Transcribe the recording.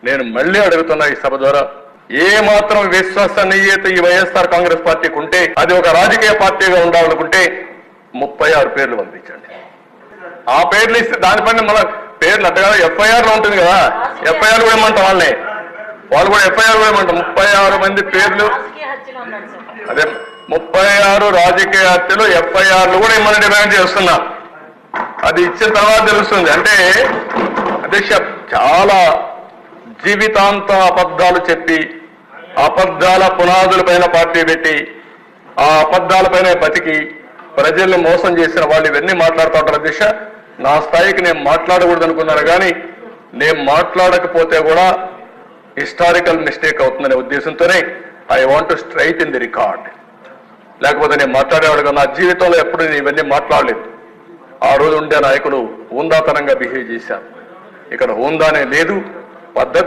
నేను మళ్ళీ అడుగుతున్నా ఈ సభ ద్వారా, ఏ మాత్రం విశ్వసనీయత ఈ వైఎస్ఆర్ కాంగ్రెస్ పార్టీకి ఉంటే అది ఒక రాజకీయ పార్టీగా ఉండాలనుకుంటే 36 పేర్లు పంపించండి. ఆ పేర్లు ఇస్తే దానిపైన మన పేర్లు అట్టగా ఎఫ్ఐఆర్ లో ఉంటుంది కదా, ఎఫ్ఐఆర్ కూడా ఏమంటాం వాళ్ళని, వాళ్ళు కూడా ఎఫ్ఐఆర్ కూడా ఏమంటాం. 36 మంది పేర్లు, అదే 36 రాజకీయ హత్యలు ఎఫ్ఐఆర్లు కూడా ఇమ్మని డిమాండ్ చేస్తున్నా. అది ఇచ్చిన తర్వాత తెలుస్తుంది. అంటే అధ్యక్ష, చాలా జీవితాంతం అబద్ధాలు చెప్పి అబద్ధాల పునాదులపైన పార్టీ పెట్టి ఆ అబద్ధాలపైన బతికి ప్రజల్ని మోసం చేసిన వాళ్ళు ఇవన్నీ మాట్లాడుతూ ఉంటారు. అధ్యక్ష, నా స్థాయికి నేను మాట్లాడకూడదు అనుకున్నాను, కానీ నేను మాట్లాడకపోతే కూడా హిస్టారికల్ మిస్టేక్ అవుతుందనే ఉద్దేశంతోనే I want to straight in the record. లేకపోతే నేను మాట్లాడేవాడు నా జీవితంలో ఎప్పుడు నేను ఇవన్నీ మాట్లాడలేదు. ఆ రోజు ఉండే నాయకులు హుందాతనంగా బిహేవ్ చేశారు. ఇక్కడ హుందానే లేదు, పద్ధతి